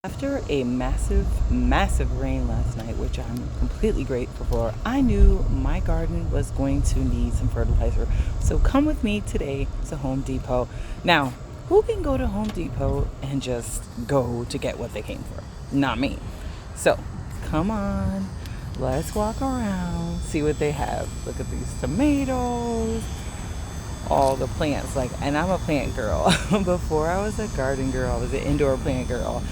After a massive rain last night, which I'm completely grateful for, I knew my garden was going to need some fertilizer. So come with me today to Home Depot. Now, who can go to Home Depot and just go to get what they came for? Not me. So come on, let's walk around, see what they have. Look at these tomatoes, all the plants. And I'm a plant girl. Before I was a garden girl, I was an indoor plant girl,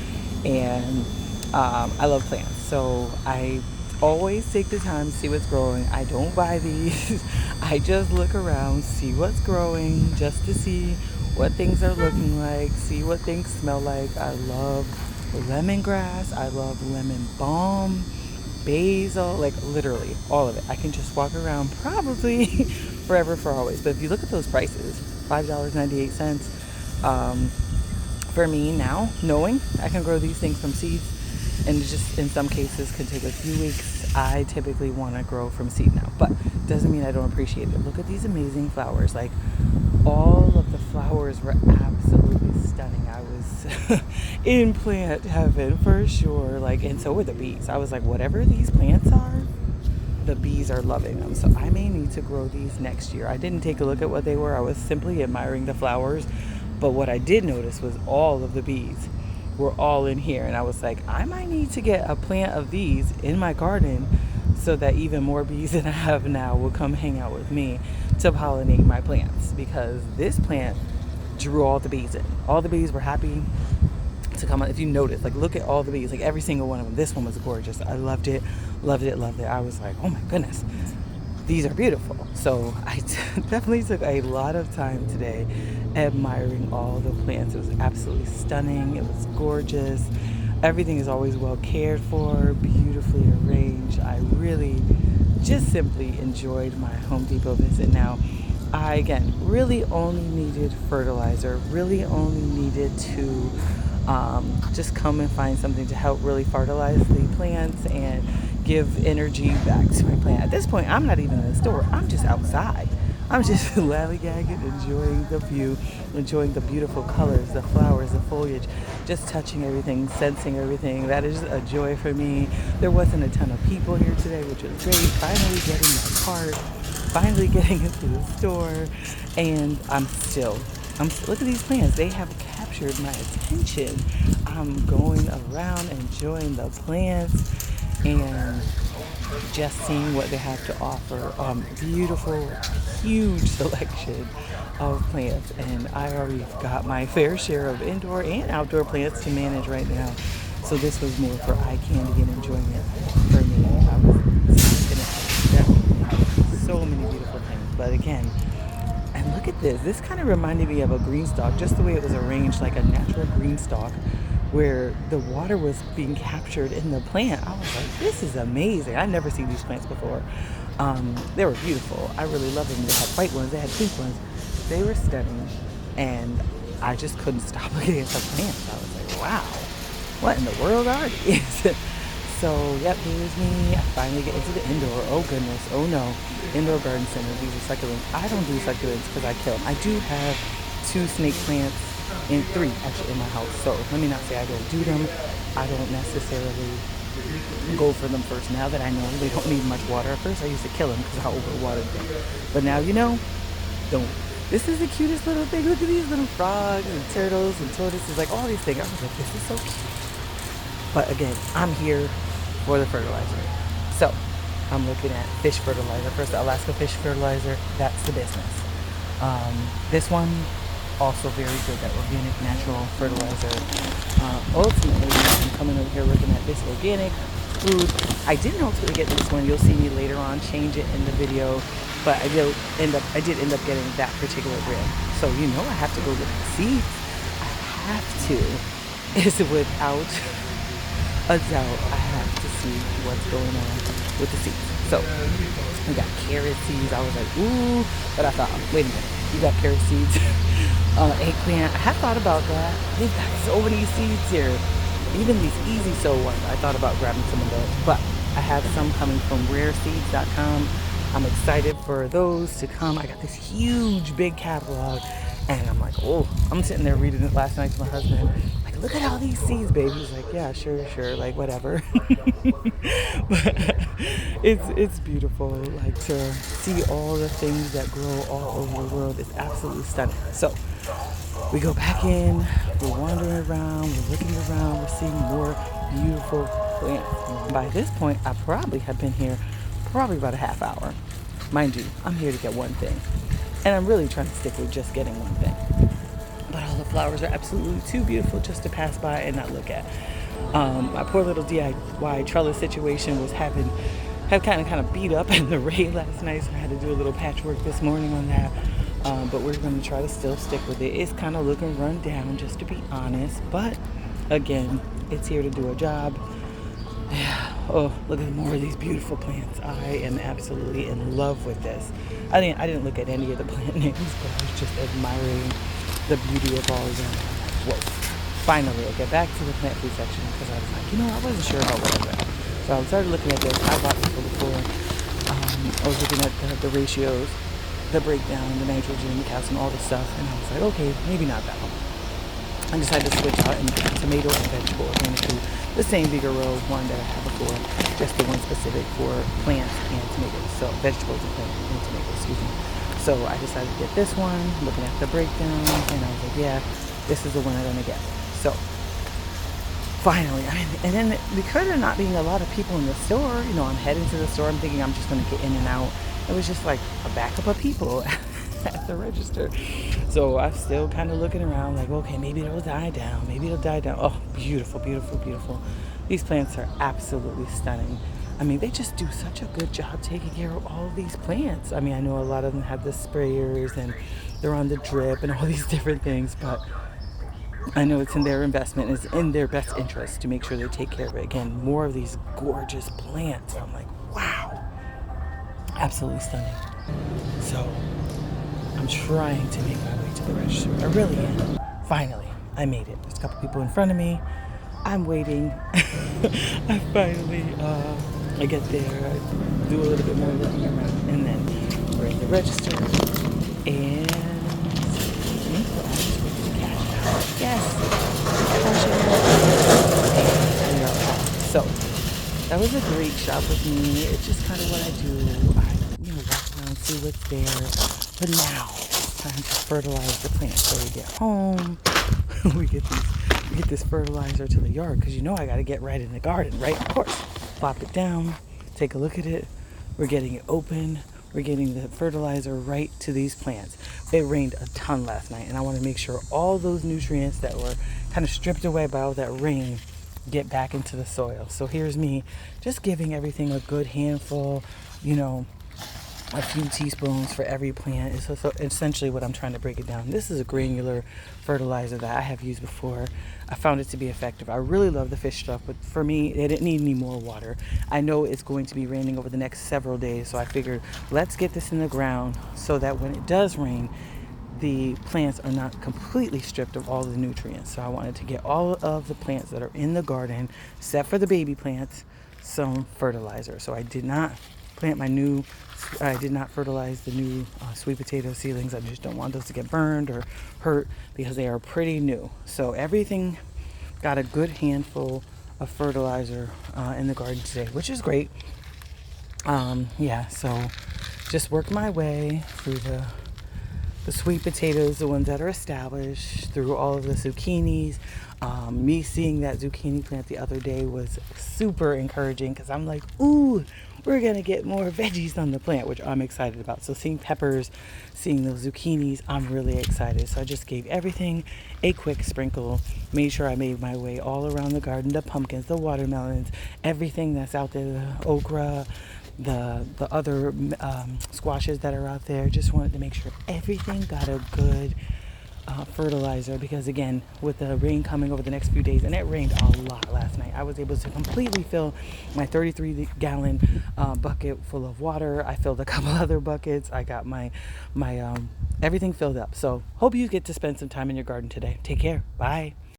and I love plants. So I always take the time to see what's growing. I don't buy these. I just look around, see what's growing, just to see what things are looking like, see what things smell like. I love lemongrass. I love lemon balm, basil, like literally all of it. I can just walk around probably forever for always. But if you look at those prices, $5.98. For me now, knowing I can grow these things from seeds, and it just in some cases could take a few weeks, I typically want to grow from seed now. But doesn't mean I don't appreciate it. Look at these amazing flowers. Like, all of the flowers were absolutely stunning. I was in plant heaven for sure. And so were the bees. I was like, whatever these plants are, the bees are loving them. So I may need to grow these next year. I didn't take a look at what they were. I was simply admiring the flowers. But what I did notice was all of the bees were all in here. And I was like, I might need to get a plant of these in my garden so that even more bees than I have now will come hang out with me to pollinate my plants. Because this plant drew all the bees in. All the bees were happy to come. If you notice, look at all the bees, every single one of them. This one was gorgeous. I loved it. I was like, oh my goodness, these are beautiful. So I definitely took a lot of time today admiring all the plants. It was absolutely stunning. It was gorgeous. Everything is always well cared for, beautifully arranged. I really just simply enjoyed my Home Depot visit. Now, I, again, really only needed fertilizer, really only needed to just come and find something to help really fertilize the plants and give energy back to my plant. At this point, I'm not even in the store. I'm just outside. I'm just lollygagging, enjoying the view, enjoying the beautiful colors, the flowers, the foliage, just touching everything, sensing everything. That is a joy for me. There wasn't a ton of people here today, which was great. Finally getting my cart, finally getting into the store, and look at these plants. They have captured my attention. I'm going around enjoying the plants and just seeing what they have to offer. Beautiful, huge selection of plants, and I already got my fair share of indoor and outdoor plants to manage right now. So this was more for eye candy and enjoyment for me. I was definitely so many beautiful things, but again, and look at this. This kind of reminded me of a green stalk, just the way it was arranged, like a natural green stalk, where the water was being captured in the plant. I was like, this is amazing. I'd never seen these plants before. They were beautiful. I really loved them. They had white ones, they had pink ones. They were stunning, and I just couldn't stop looking at the plants. I was like, wow, what in the world are these? So, yep, here's me. I finally get into the indoor. Oh, goodness. Oh, no. Indoor garden center. These are succulents. I don't do succulents because I kill them. I do have 2 snake plants, and 3 actually in my house. So let me not say I don't do them. I don't necessarily go for them first. Now that I know they don't need much water. At first I used to kill them because I overwatered them. But now don't. This is the cutest little thing. Look at these little frogs and turtles and tortoises, all these things. I was like, this is so cute. But again, I'm here for the fertilizer. So I'm looking at fish fertilizer. First, the Alaska fish fertilizer. That's the business. This one, also very good, that organic natural fertilizer. Ultimately, I'm coming over here looking at this organic food. I didn't ultimately get this one. You'll see me later on change it in the video, but I did end up getting that particular brand. So I have to go look at the seeds. I have to. Is without a doubt. I have to see what's going on with the seeds. So we got carrot seeds. I was like, ooh, but I thought, wait a minute. You got carrot seeds, eggplant. I have thought about that. They've got so many seeds here. Even these easy sow ones, I thought about grabbing some of those. But I have some coming from rareseeds.com. I'm excited for those to come. I got this huge, big catalog. And I'm like, oh, I'm sitting there reading it last night to my husband. Like, like, look at all these seeds, baby. He's like, yeah, sure, like whatever. But it's beautiful, like to see all the things that grow all over the world. It's absolutely stunning. So we go back in, we're wandering around, we're looking around, we're seeing more beautiful plants. By this point, I probably have been here probably about a half hour. Mind you, I'm here to get one thing. And I'm really trying to stick with just getting one thing. But all the flowers are absolutely too beautiful just to pass by and not look at. My poor little DIY trellis situation was had kind of beat up in the rain last night, so I had to do a little patchwork this morning on that. But we're going to try to still stick with it. It's kind of looking run down, just to be honest. But again, it's here to do a job. Yeah. Oh, look at more of these beautiful plants. I am absolutely in love with this. I didn't look at any of the plant names, but I was just admiring the beauty of all of them. Whoa. Finally, I get back to the plant food section because I was like, I wasn't sure about what I read. So I started looking at this. I bought this before. I was looking at the ratios, the breakdown, the nitrogen, the calcium, all the stuff, and I was like, okay, maybe not that one. I decided to switch out and get tomato and vegetable organic food, the same Vigoro one that I had before, just the one specific for plants and tomatoes. So vegetables and plants and tomatoes, excuse me. So I decided to get this one, looking at the breakdown, and I was like, yeah, this is the one I'm gonna get. So finally, and then because there not being a lot of people in the store, I'm heading to the store, I'm thinking I'm just gonna get in and out. It was just like a backup of people at the register. So I'm still kind of looking around like, okay, maybe it'll die down. Oh, beautiful, beautiful, beautiful. These plants are absolutely stunning. They just do such a good job taking care of all of these plants. I know a lot of them have the sprayers and they're on the drip and all these different things, but I know it's in their investment, it's in their best interest to make sure they take care of it. Again, more of these gorgeous plants. I'm like, wow, absolutely stunning. So I'm trying to make my way to the register. I really am. Finally, I made it. There's a couple people in front of me. I'm waiting. I finally, I get there, I do a little bit more looking around, and then we're at the register, and I'm just waiting to cash out. Yes, cash out. And we are off. So that was a great shop with me. It's just kind of what I do. I walk around, see what's there. But now it's time to fertilize the plant. So we get home, we get this fertilizer to the yard because I got to get right in the garden, right? Of course. Plop it down, take a look at it. We're getting it open. We're getting the fertilizer right to these plants. It rained a ton last night, and I want to make sure all those nutrients that were kind of stripped away by all that rain get back into the soil. So here's me just giving everything a good handful, a few teaspoons for every plant. It's essentially what I'm trying to break it down. This is a granular fertilizer that I have used before. I found it to be effective. I really love the fish stuff, but for me, it didn't need any more water. I know it's going to be raining over the next several days, so I figured let's get this in the ground so that when it does rain, the plants are not completely stripped of all the nutrients. So I wanted to get all of the plants that are in the garden, except for the baby plants, some fertilizer. So I did not fertilize the new sweet potato seedlings. I just don't want those to get burned or hurt because they are pretty new. So everything got a good handful of fertilizer in the garden today, which is great. So just work my way through the sweet potatoes, the ones that are established, through all of the zucchinis. Me seeing that zucchini plant the other day was super encouraging because I'm like, ooh, we're going to get more veggies on the plant, which I'm excited about. So seeing peppers, seeing those zucchinis, I'm really excited. So I just gave everything a quick sprinkle, made sure I made my way all around the garden, the pumpkins, the watermelons, everything that's out there, the okra, the other squashes that are out there. Just wanted to make sure everything got a good fertilizer because, again, with the rain coming over the next few days, and it rained a lot last night, I was able to completely fill my 33-gallon bucket full of water. I filled a couple other buckets. I got my everything filled up. So hope you get to spend some time in your garden today. Take care. Bye.